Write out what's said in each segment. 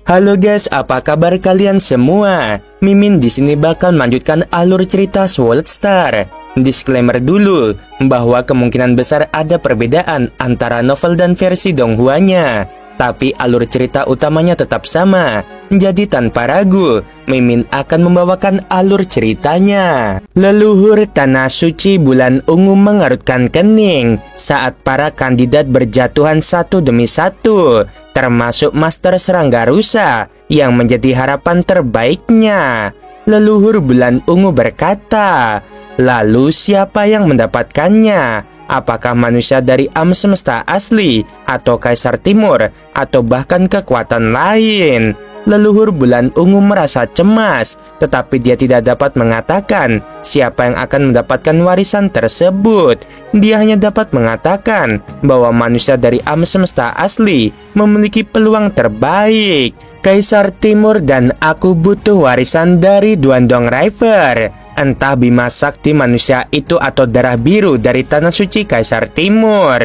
Halo guys, apa kabar kalian semua? Mimin di sini bakal melanjutkan alur cerita Sword Star. Disclaimer dulu bahwa kemungkinan besar ada perbedaan antara novel dan versi Donghua-nya, tapi alur cerita utamanya tetap sama. Jadi tanpa ragu, Mimin akan membawakan alur ceritanya. Leluhur Tanah Suci Bulan Ungu mengerutkan kening saat para kandidat berjatuhan satu demi satu, termasuk Master Serangga Rusa yang menjadi harapan terbaiknya. Leluhur Bulan Ungu berkata, "Lalu siapa yang mendapatkannya? Apakah manusia dari alam semesta asli, atau Kaisar Timur, atau bahkan kekuatan lain?" Leluhur Bulan Ungu merasa cemas, tetapi dia tidak dapat mengatakan siapa yang akan mendapatkan warisan tersebut. Dia hanya dapat mengatakan bahwa manusia dari alam semesta asli memiliki peluang terbaik. Kaisar Timur dan aku butuh warisan dari Duandong River. Entah Bima Sakti manusia itu atau darah biru dari Tanah Suci Kaisar Timur.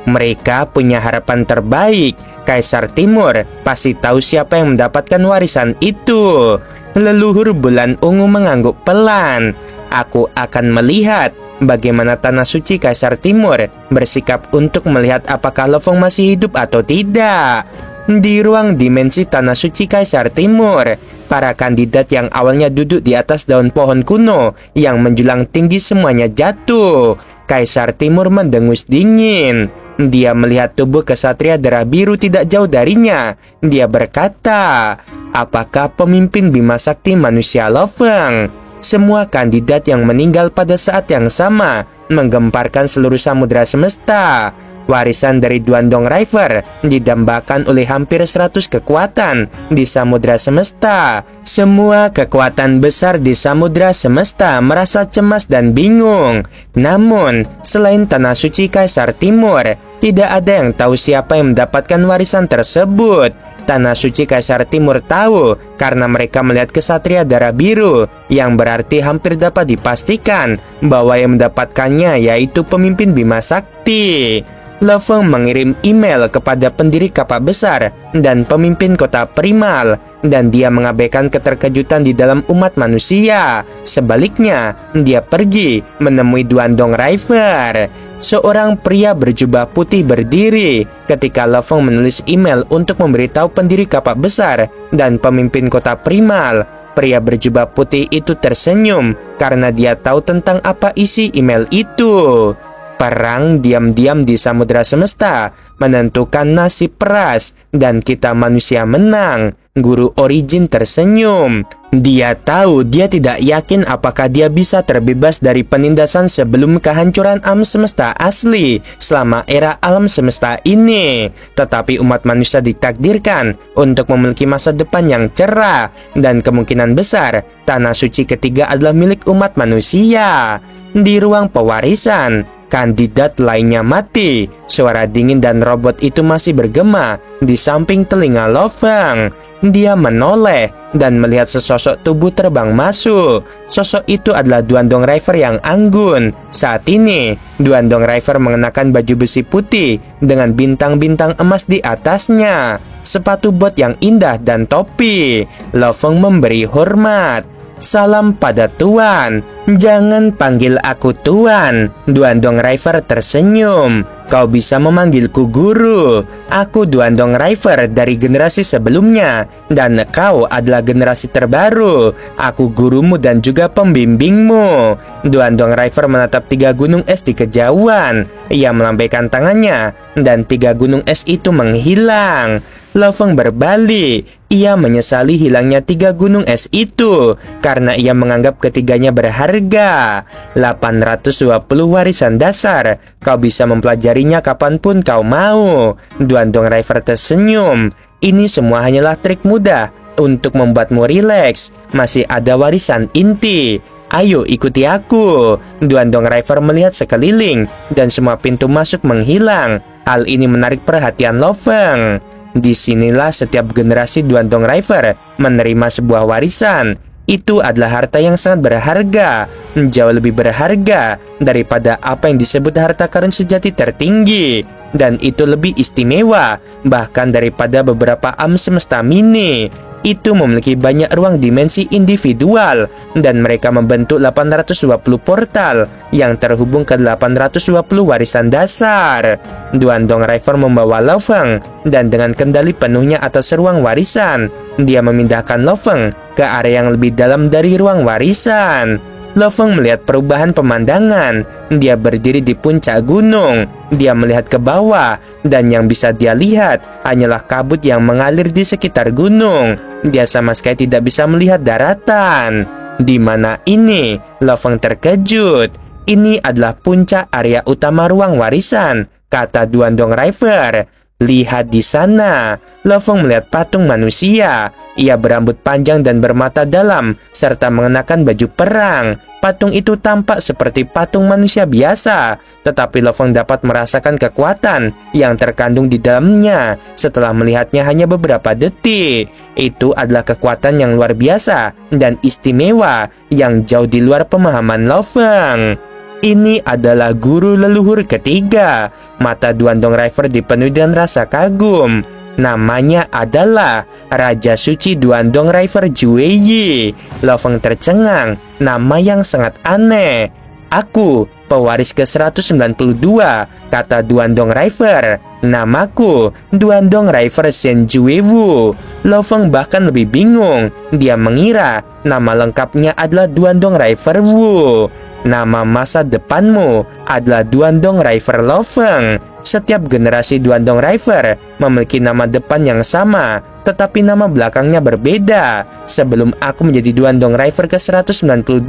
Mereka punya harapan terbaik. Kaisar Timur pasti tahu siapa yang mendapatkan warisan itu. Leluhur Bulan Ungu mengangguk pelan. Aku akan melihat bagaimana Tanah Suci Kaisar Timur bersikap untuk melihat apakah Lo Fong masih hidup atau tidak. Di ruang dimensi Tanah Suci Kaisar Timur, para kandidat yang awalnya duduk di atas daun pohon kuno yang menjulang tinggi semuanya jatuh. Kaisar Timur mendengus dingin. Dia melihat tubuh kesatria darah biru tidak jauh darinya. Dia berkata, "Apakah pemimpin Bima Sakti manusia Lo Fong?" Semua kandidat yang meninggal pada saat yang sama menggemparkan seluruh samudera semesta. Warisan dari Duandong River didambakan oleh hampir 100 kekuatan di samudera semesta. Semua kekuatan besar di samudera semesta merasa cemas dan bingung. Namun, selain Tanah Suci Kaisar Timur, tidak ada yang tahu siapa yang mendapatkan warisan tersebut. Tanah Suci Kaisar Timur tahu karena mereka melihat kesatria darah biru, yang berarti hampir dapat dipastikan bahwa yang mendapatkannya yaitu pemimpin Bima Sakti. Lo Fong mengirim email kepada pendiri kapal besar dan pemimpin kota primal, dan dia mengabaikan keterkejutan di dalam umat manusia. Sebaliknya, dia pergi menemui Duandong River. Seorang pria berjubah putih berdiri ketika Lo Fong menulis email untuk memberitahu pendiri kapal besar dan pemimpin kota primal. Pria berjubah putih itu tersenyum karena dia tahu tentang apa isi email itu. Perang diam-diam di samudera semesta menentukan nasib peras, dan kita manusia menang. Guru Origin tersenyum. Dia tahu dia tidak yakin apakah dia bisa terbebas dari penindasan sebelum kehancuran alam semesta asli selama era alam semesta ini. Tetapi umat manusia ditakdirkan untuk memiliki masa depan yang cerah, dan kemungkinan besar Tanah Suci ketiga adalah milik umat manusia. Di ruang pewarisan, kandidat lainnya mati. Suara dingin dan robot itu masih bergema di samping telinga Lo Fong. Dia menoleh dan melihat sesosok tubuh terbang masuk. Sosok itu adalah Duandong River yang anggun. Saat ini, Duandong River mengenakan baju besi putih dengan bintang-bintang emas di atasnya, sepatu bot yang indah dan topi. Lo Fong memberi hormat. "Salam pada Tuan. Jangan panggil aku Tuan." Duandong River tersenyum. "Kau bisa memanggilku Guru. Aku Duandong River dari generasi sebelumnya, dan kau adalah generasi terbaru. Aku gurumu dan juga pembimbingmu." Duandong River menatap 3 gunung es di kejauhan. Ia melambaikan tangannya, dan 3 gunung es itu menghilang. Lo Fong berbalik. Ia menyesali hilangnya 3 gunung es itu karena ia menganggap ketiganya berharga. 820 warisan dasar. Kau bisa mempelajarinya kapanpun kau mau. Duandong River tersenyum. "Ini semua hanyalah trik mudah untuk membuatmu rileks. Masih ada warisan inti. Ayo ikuti aku." Duandong River melihat sekeliling dan semua pintu masuk menghilang. Hal ini menarik perhatian Lo Fong. Disinilah setiap generasi Duandong River menerima sebuah warisan. Itu adalah harta yang sangat berharga, jauh lebih berharga daripada apa yang disebut harta karun sejati tertinggi. dan itu lebih istimewa bahkan daripada beberapa alam semesta mini. Itu memiliki banyak ruang dimensi individual dan mereka membentuk 820 portal yang terhubung ke 820 warisan dasar. Duandong River membawa Lo Feng dan dengan kendali penuhnya atas ruang warisan, dia memindahkan Lo Feng ke area yang lebih dalam dari ruang warisan. Lo Feng melihat perubahan pemandangan. Dia berdiri di puncak gunung. Dia melihat ke bawah, dan yang bisa dia lihat hanyalah kabut yang mengalir di sekitar gunung. Dia sama sekali tidak bisa melihat daratan. Di mana ini? Lo Feng terkejut. Ini adalah puncak area utama ruang warisan, kata Duandong River. Lihat di sana. Lo Feng melihat patung manusia. Ia berambut panjang dan bermata dalam, serta mengenakan baju perang. Patung itu tampak seperti patung manusia biasa, tetapi Lo Feng dapat merasakan kekuatan yang terkandung di dalamnya setelah melihatnya hanya beberapa detik. Itu adalah kekuatan yang luar biasa dan istimewa yang jauh di luar pemahaman Lo Feng. Ini adalah guru leluhur ketiga. Mata Duandong River dipenuhi dengan rasa kagum. Namanya adalah Raja Suci Duandong River Jueyi. Lo Feng tercengang. Nama yang sangat aneh. Aku, pewaris ke-192, kata Duandong River. Namaku, Duandong River Shen Juewu. Lo Feng bahkan lebih bingung. Dia mengira nama lengkapnya adalah Duandong River Wu. Nama masa depanmu adalah Duandong River Lo Feng. Setiap generasi Duandong River memiliki nama depan yang sama, tetapi nama belakangnya berbeda. Sebelum aku menjadi Duandong River ke-192,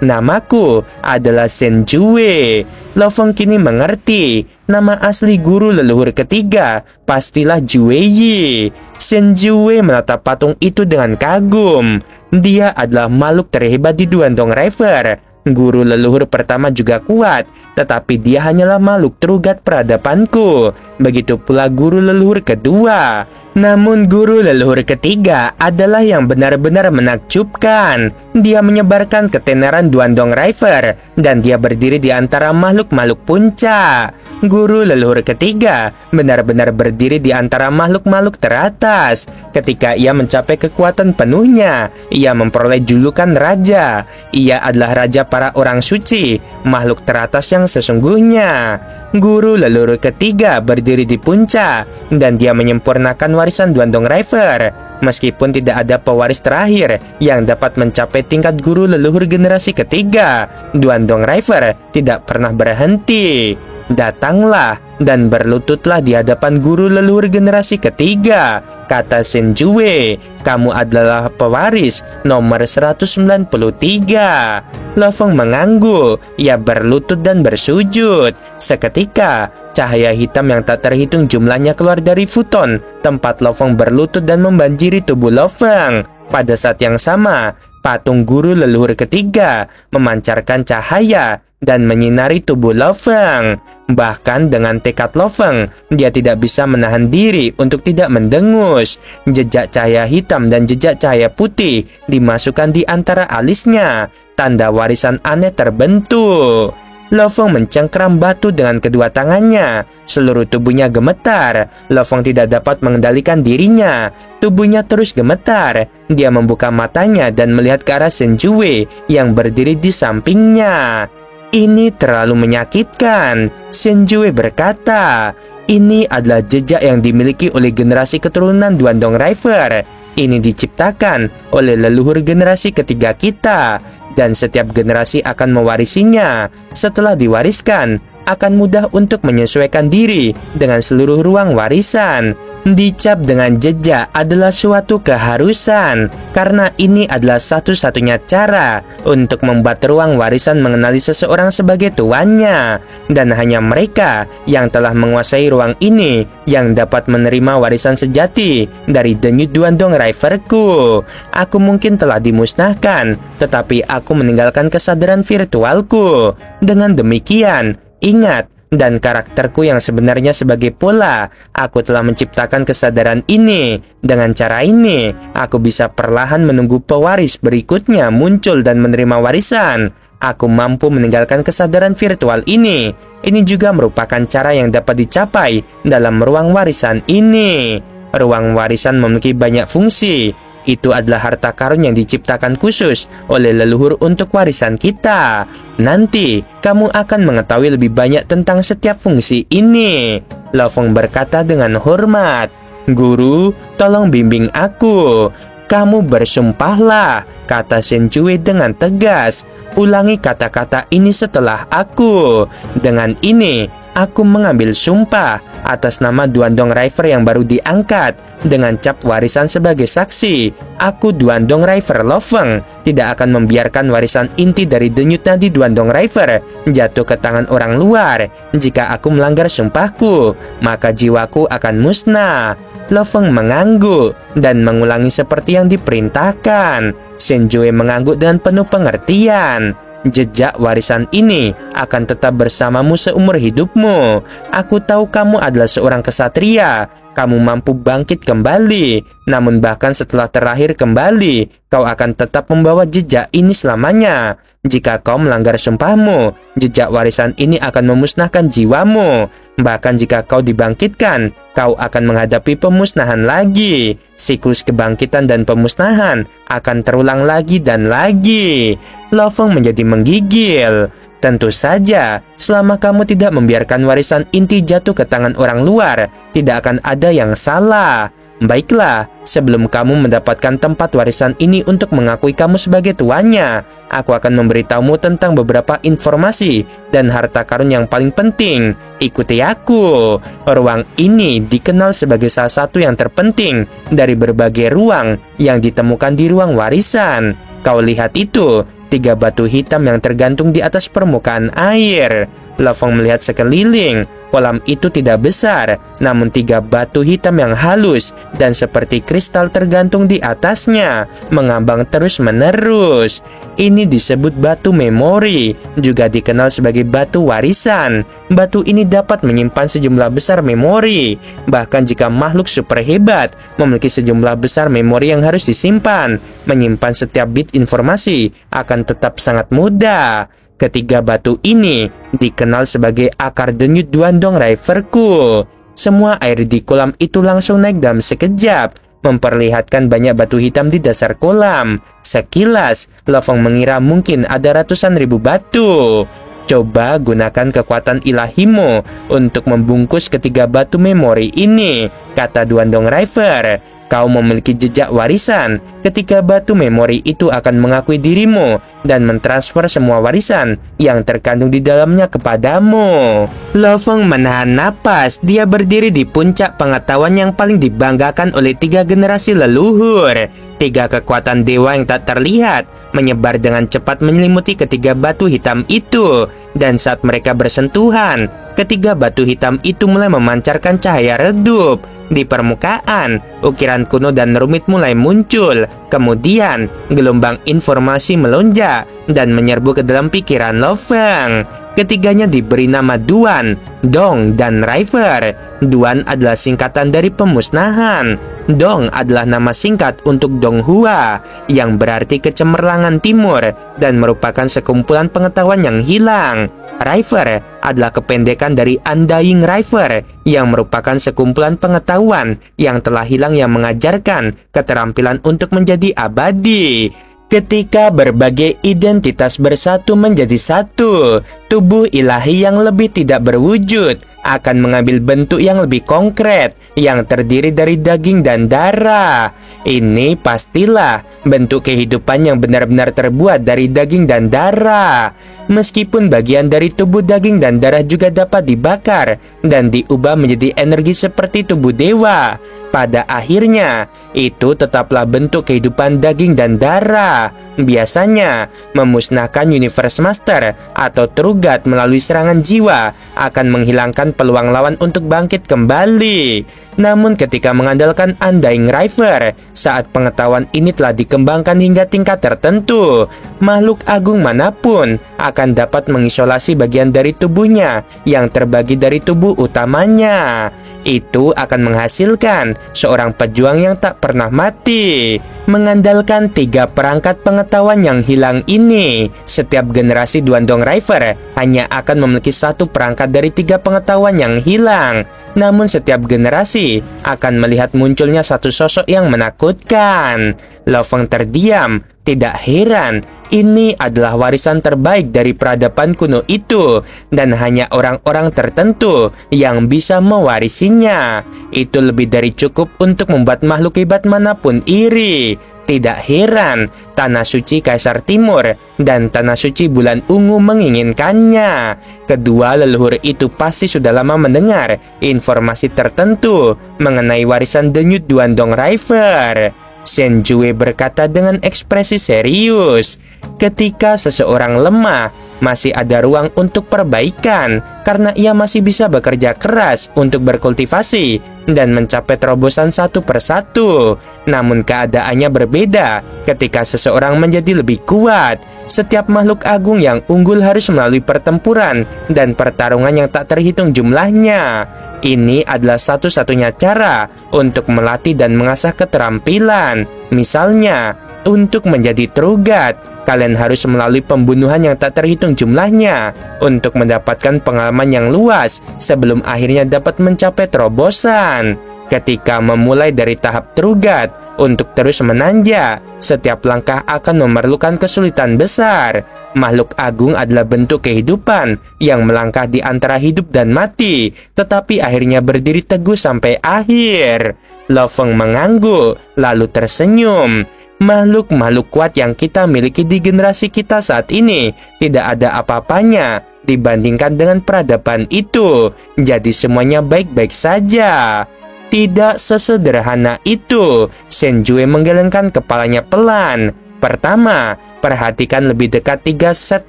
namaku adalah Shen Jue. Lo Feng kini mengerti. Nama asli guru leluhur ketiga pastilah Jueyi. Shen Jue menatap patung itu dengan kagum. Dia adalah makhluk terhebat di Duandong River. Guru leluhur pertama juga kuat, tetapi dia hanyalah makhluk terugat peradabanku. Begitu pula guru leluhur kedua. Namun guru leluhur ketiga adalah yang benar-benar menakjubkan. Dia menyebarkan ketenaran Duandong River, dan dia berdiri di antara makhluk-makhluk puncak. Guru leluhur ketiga benar-benar berdiri di antara makhluk-makhluk teratas. Ketika ia mencapai kekuatan penuhnya, ia memperoleh julukan raja. Ia adalah raja para orang suci, makhluk teratas yang sesungguhnya. Guru leluhur ketiga berdiri di puncak, dan dia menyempurnakan warisan Duandong River. Meskipun tidak ada pewaris terakhir yang dapat mencapai tingkat guru leluhur generasi ketiga, Duandong River tidak pernah berhenti. Datanglah dan berlututlah di hadapan guru leluhur generasi ketiga, kata Shen Jue. Kamu adalah pewaris nomor 193. Lo Feng mengangguk. Ia berlutut dan bersujud. Seketika, cahaya hitam yang tak terhitung jumlahnya keluar dari futon tempat Lo Feng berlutut dan membanjiri tubuh Lo Feng. Pada saat yang sama, patung guru leluhur ketiga memancarkan cahaya dan menyinari tubuh Lo Feng. Bahkan dengan tekad Lo Feng, dia tidak bisa menahan diri untuk tidak mendengus. Jejak cahaya hitam dan jejak cahaya putih dimasukkan di antara alisnya. Tanda warisan aneh terbentuk. Lo Feng mencengkram batu dengan kedua tangannya. Seluruh tubuhnya gemetar. Lo Feng tidak dapat mengendalikan dirinya. Tubuhnya terus gemetar. Dia membuka matanya dan melihat ke arah Shen Jue yang berdiri di sampingnya. Ini terlalu menyakitkan, Shen Jue berkata. Ini adalah jejak yang dimiliki oleh generasi keturunan Duandong River. Ini diciptakan oleh leluhur generasi ketiga kita, dan setiap generasi akan mewarisinya. Setelah diwariskan, akan mudah untuk menyesuaikan diri dengan seluruh ruang warisan. Dicap dengan jejak adalah suatu keharusan, karena ini adalah satu-satunya cara untuk membuat ruang warisan mengenali seseorang sebagai tuannya. Dan hanya mereka yang telah menguasai ruang ini yang dapat menerima warisan sejati dari denyut Duandong Riverku. Aku mungkin telah dimusnahkan, tetapi aku meninggalkan kesadaran virtualku. Dengan demikian, ingat, dan karakterku yang sebenarnya sebagai pola. Aku telah menciptakan kesadaran ini. Dengan cara ini, aku bisa perlahan menunggu pewaris berikutnya muncul dan menerima warisan. aku mampu meninggalkan kesadaran virtual ini. Ini juga merupakan cara yang dapat dicapai dalam ruang warisan ini. Ruang warisan memiliki banyak fungsi. Itu adalah harta karun yang diciptakan khusus oleh leluhur untuk warisan kita. Nanti, kamu akan mengetahui lebih banyak tentang setiap fungsi ini. Lo Feng berkata dengan hormat. Guru, tolong bimbing aku. Kamu bersumpahlah, kata Shen Jue dengan tegas. Ulangi kata-kata ini setelah aku. Dengan ini, aku mengambil sumpah atas nama Duandong River yang baru diangkat. Dengan cap warisan sebagai saksi, aku Duandong River Lo Feng tidak akan membiarkan warisan inti dari denyut nadi Duandong River jatuh ke tangan orang luar. Jika aku melanggar sumpahku, maka jiwaku akan musnah. Lo Feng mengangguk dan mengulangi seperti yang diperintahkan. Shen Jue mengangguk dengan penuh pengertian. Jejak warisan ini akan tetap bersamamu seumur hidupmu. Aku tahu kamu adalah seorang kesatria. Kamu mampu bangkit kembali. Namun bahkan setelah terlahir kembali, kau akan tetap membawa jejak ini selamanya. Jika kau melanggar sumpahmu, jejak warisan ini akan memusnahkan jiwamu. Bahkan jika kau dibangkitkan, kau akan menghadapi pemusnahan lagi. Siklus kebangkitan dan pemusnahan akan terulang lagi dan lagi. Lo Feng menjadi menggigil. Tentu saja, selama kamu tidak membiarkan warisan inti jatuh ke tangan orang luar, tidak akan ada yang salah. Baiklah, sebelum kamu mendapatkan tempat warisan ini untuk mengakui kamu sebagai tuannya, aku akan memberitahumu tentang beberapa informasi dan harta karun yang paling penting. Ikuti aku. Ruang ini dikenal sebagai salah satu yang terpenting dari berbagai ruang yang ditemukan di ruang warisan. Kau lihat itu, 3 batu hitam yang tergantung di atas permukaan air. Lo Feng melihat sekeliling. Kolam itu tidak besar, namun 3 batu hitam yang halus dan seperti kristal tergantung di atasnya, mengambang terus-menerus. Ini disebut batu memori, juga dikenal sebagai batu warisan. Batu ini dapat menyimpan sejumlah besar memori. Bahkan jika makhluk super hebat memiliki sejumlah besar memori yang harus disimpan, menyimpan setiap bit informasi akan tetap sangat mudah. Ketiga batu ini dikenal sebagai akar denyut Duandong Riverku. Semua air di kolam itu langsung naik dalam sekejap, memperlihatkan banyak batu hitam di dasar kolam. Sekilas, Lo Feng mengira mungkin ada ratusan ribu batu. Coba gunakan kekuatan ilahimu untuk membungkus ketiga batu memori ini, kata Duandong River. Kau memiliki jejak warisan. Ketika batu memori itu akan mengakui dirimu dan mentransfer semua warisan yang terkandung di dalamnya kepadamu. Lo Feng menahan napas. Dia berdiri di puncak pengetahuan yang paling dibanggakan oleh 3 generasi leluhur. 3 kekuatan dewa yang tak terlihat menyebar dengan cepat menyelimuti ketiga batu hitam itu. Dan saat mereka bersentuhan, ketiga batu hitam itu mulai memancarkan cahaya redup. Di permukaan, ukiran kuno dan rumit mulai muncul. Kemudian, gelombang informasi melonjak dan menyerbu ke dalam pikiran Lo Feng. Ketiganya diberi nama Duan, Dong, dan River. Duan adalah singkatan dari pemusnahan. Dong adalah nama singkat untuk Donghua, yang berarti kecemerlangan timur dan merupakan sekumpulan pengetahuan yang hilang. River adalah kependekan dari Undying River, yang merupakan sekumpulan pengetahuan yang telah hilang yang mengajarkan keterampilan untuk menjadi abadi. Ketika berbagai identitas bersatu menjadi satu, tubuh ilahi yang lebih tidak berwujud akan mengambil bentuk yang lebih konkret, yang terdiri dari daging dan darah. Ini pastilah bentuk kehidupan yang benar-benar terbuat dari daging dan darah. Meskipun bagian dari tubuh daging dan darah juga dapat dibakar dan diubah menjadi energi seperti tubuh dewa, pada akhirnya itu tetaplah bentuk kehidupan daging dan darah. Biasanya memusnahkan Universe Master atau True God melalui serangan jiwa akan menghilangkan peluang lawan untuk bangkit kembali. Namun ketika mengandalkan Undying River, saat pengetahuan ini telah dikembangkan hingga tingkat tertentu, makhluk agung manapun akan dapat mengisolasi bagian dari tubuhnya yang terbagi dari tubuh utamanya. Itu akan menghasilkan seorang pejuang yang tak pernah mati. Mengandalkan 3 perangkat pengetahuan yang hilang ini, setiap generasi Duandong River hanya akan memiliki 1 perangkat dari 3 pengetahuan yang hilang. Namun setiap generasi akan melihat munculnya satu sosok yang menakutkan. Lo Feng terdiam. Tidak heran, ini adalah warisan terbaik dari peradaban kuno itu, dan hanya orang-orang tertentu yang bisa mewarisinya. Itu lebih dari cukup untuk membuat makhluk hebat manapun iri. Tidak heran, Tanah Suci Kaisar Timur dan Tanah Suci Bulan Ungu menginginkannya. Kedua leluhur itu pasti sudah lama mendengar informasi tertentu mengenai warisan denyut Duandong River. Shen Jue berkata dengan ekspresi serius. Ketika seseorang lemah, masih ada ruang untuk perbaikan karena ia masih bisa bekerja keras untuk berkultivasi dan mencapai terobosan satu persatu. Namun keadaannya berbeda ketika seseorang menjadi lebih kuat. Setiap makhluk agung yang unggul harus melalui pertempuran dan pertarungan yang tak terhitung jumlahnya. Ini adalah satu-satunya cara untuk melatih dan mengasah keterampilan. Misalnya, untuk menjadi Trugat, kalian harus melalui pembunuhan yang tak terhitung jumlahnya untuk mendapatkan pengalaman yang luas sebelum akhirnya dapat mencapai terobosan. Ketika memulai dari tahap Trugat untuk terus menanjak, setiap langkah akan memerlukan kesulitan besar. Makhluk agung adalah bentuk kehidupan yang melangkah di antara hidup dan mati, tetapi akhirnya berdiri teguh sampai akhir. Lo Feng mengangguk, lalu tersenyum. Makhluk-makhluk kuat yang kita miliki di generasi kita saat ini tidak ada apa-apanya dibandingkan dengan peradaban itu. Jadi semuanya baik-baik saja. Tidak sesederhana itu. Shen Jue menggelengkan kepalanya pelan. Pertama, perhatikan lebih dekat 3 set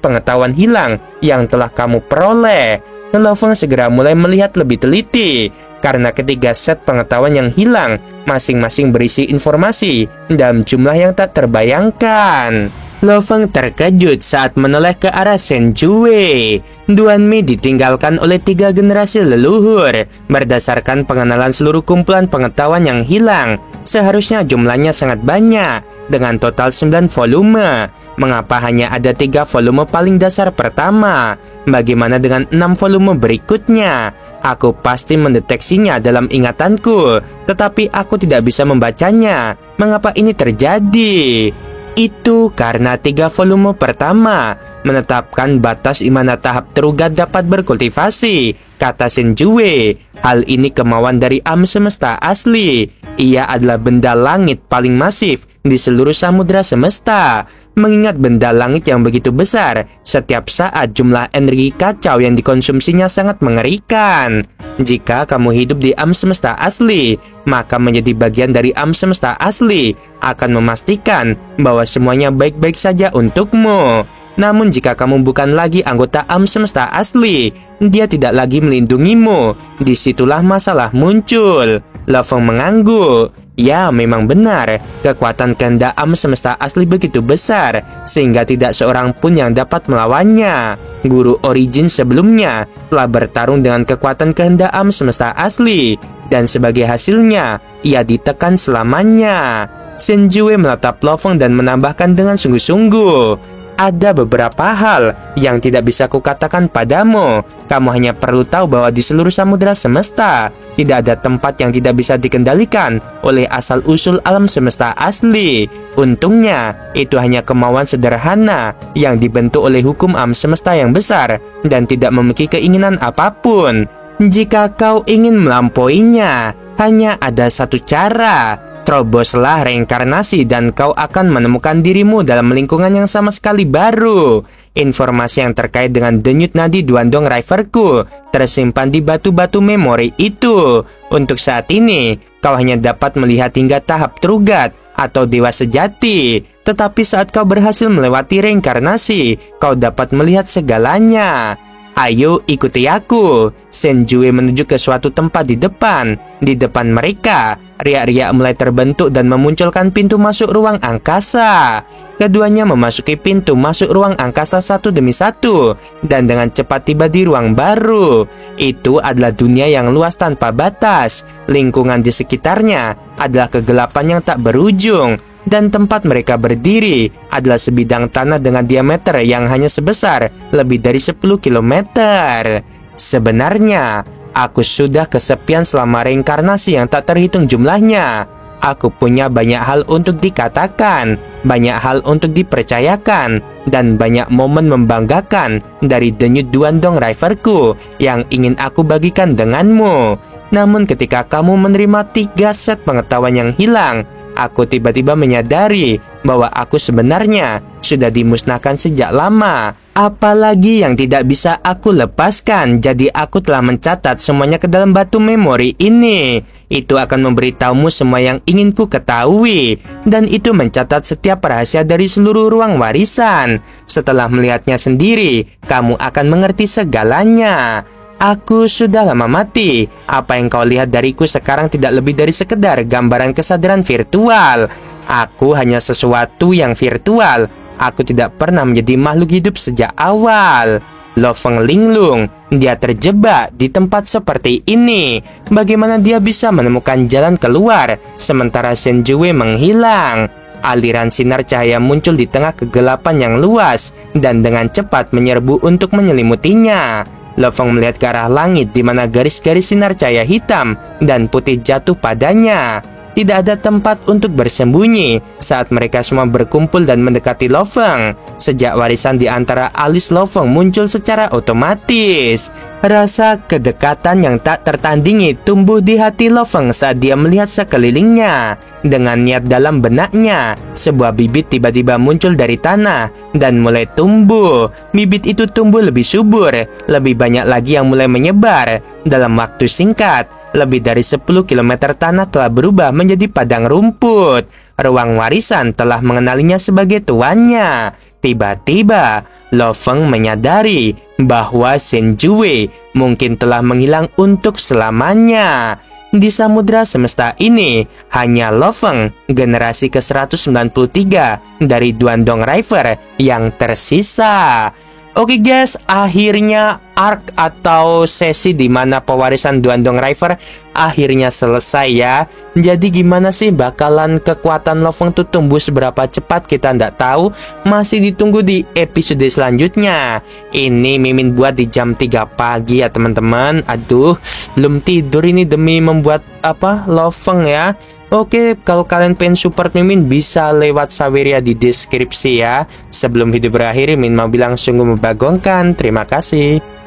pengetahuan hilang yang telah kamu peroleh. Lo Feng segera mulai melihat lebih teliti. Karena ketiga set pengetahuan yang hilang masing-masing berisi informasi dalam jumlah yang tak terbayangkan. Lo Feng terkejut saat menoleh ke arah Shen Jue. Duanmi ditinggalkan oleh 3 generasi leluhur. Berdasarkan pengenalan seluruh kumpulan pengetahuan yang hilang, seharusnya jumlahnya sangat banyak, dengan total 9 volume. Mengapa hanya ada 3 volume paling dasar pertama? Bagaimana dengan 6 volume berikutnya? Aku pasti mendeteksinya dalam ingatanku, tetapi aku tidak bisa membacanya. Mengapa ini terjadi? Itu karena 3 volume pertama menetapkan batas di mana tahap Trugat dapat berkultivasi, kata Shen Jue. Hal ini kemauan dari alam semesta asli. Ia adalah benda langit paling masif di seluruh samudra semesta. Mengingat benda langit yang begitu besar, setiap saat jumlah energi kacau yang dikonsumsinya sangat mengerikan. Jika kamu hidup di alam semesta asli, maka menjadi bagian dari alam semesta asli akan memastikan bahwa semuanya baik-baik saja untukmu. Namun jika kamu bukan lagi anggota alam semesta asli, dia tidak lagi melindungimu. Disitulah masalah muncul. Lo Feng mengangguk. Ya, memang benar, kekuatan kehendak alam semesta asli begitu besar sehingga tidak seorang pun yang dapat melawannya. Guru Origin sebelumnya telah bertarung dengan kekuatan kehendak alam semesta asli, dan sebagai hasilnya ia ditekan selamanya. Shen Jue menatap Lo Feng dan menambahkan dengan sungguh-sungguh, ada beberapa hal yang tidak bisa kukatakan padamu. Kamu hanya perlu tahu bahwa di seluruh samudra semesta tidak ada tempat yang tidak bisa dikendalikan oleh asal-usul alam semesta asli. Untungnya, itu hanya kemauan sederhana yang dibentuk oleh hukum alam semesta yang besar dan tidak memiliki keinginan apapun. Jika kau ingin melampauinya, hanya ada satu cara. Teroboslah reinkarnasi dan kau akan menemukan dirimu dalam lingkungan yang sama sekali baru. Informasi yang terkait dengan denyut nadi Duandong Riverku tersimpan di batu-batu memori itu. Untuk saat ini, kau hanya dapat melihat hingga tahap Trugat atau Dewa Sejati. Tetapi saat kau berhasil melewati reinkarnasi, kau dapat melihat segalanya. Ayo ikuti aku. Shen Jue menuju ke suatu tempat di depan. Di depan mereka, riak-riak mulai terbentuk dan memunculkan pintu masuk ruang angkasa. Keduanya memasuki pintu masuk ruang angkasa satu demi satu dan dengan cepat tiba di ruang baru. Itu adalah dunia yang luas tanpa batas. Lingkungan di sekitarnya adalah kegelapan yang tak berujung. dan tempat mereka berdiri adalah sebidang tanah dengan diameter yang hanya sebesar lebih dari 10 kilometer. Sebenarnya, aku sudah kesepian selama reinkarnasi yang tak terhitung jumlahnya. Aku punya banyak hal untuk dikatakan, banyak hal untuk dipercayakan, dan banyak momen membanggakan dari denyut Duandong Riverku yang ingin aku bagikan denganmu. Namun ketika kamu menerima 3 set pengetahuan yang hilang, aku tiba-tiba menyadari bahwa aku sebenarnya sudah dimusnahkan sejak lama. Apalagi yang tidak bisa aku lepaskan, jadi aku telah mencatat semuanya ke dalam batu memori ini. Itu akan memberitahumu semua yang ingin ku ketahui, dan itu mencatat setiap rahasia dari seluruh ruang warisan. Setelah melihatnya sendiri, kamu akan mengerti segalanya. Aku sudah lama mati. Apa yang kau lihat dariku sekarang tidak lebih dari sekedar gambaran kesadaran virtual. Aku hanya sesuatu yang virtual. Aku tidak pernah menjadi makhluk hidup sejak awal. Lo Feng Linglung, dia terjebak di tempat seperti ini. Bagaimana dia bisa menemukan jalan keluar sementara Shen Jue menghilang? Aliran sinar cahaya muncul di tengah kegelapan yang luas dan dengan cepat menyerbu untuk menyelimutinya. Lo Feng melihat ke arah langit di mana garis-garis sinar cahaya hitam dan putih jatuh padanya. Tidak ada tempat untuk bersembunyi saat mereka semua berkumpul dan mendekati Lo Feng. Sejak warisan di antara alis Lo Feng muncul secara otomatis. Rasa kedekatan yang tak tertandingi tumbuh di hati Lo Feng saat dia melihat sekelilingnya. Dengan niat dalam benaknya, sebuah bibit tiba-tiba muncul dari tanah dan mulai tumbuh. Bibit itu tumbuh lebih subur, lebih banyak lagi yang mulai menyebar. Dalam waktu singkat, lebih dari 10 km tanah telah berubah menjadi padang rumput. Ruang warisan telah mengenalinya sebagai tuannya. Tiba-tiba, Lo Feng menyadari bahwa Shen Jue mungkin telah menghilang untuk selamanya. Di samudra semesta ini, hanya Lo Feng, generasi ke-193 dari Duandong River yang tersisa. Oke guys, akhirnya arc atau sesi di mana pewarisan Duandong River akhirnya selesai ya. Jadi gimana sih bakalan kekuatan Lo Feng tuh tumbuh seberapa cepat kita nggak tahu. Masih ditunggu di episode selanjutnya. Ini Mimin buat di jam 3 pagi ya teman-teman. Aduh, belum tidur ini demi membuat Lo Feng ya. Oke, kalau kalian pengen support Mimin bisa lewat Saweria di deskripsi ya. Sebelum video berakhir, Mimin mau bilang sungguh membagongkan. Terima kasih.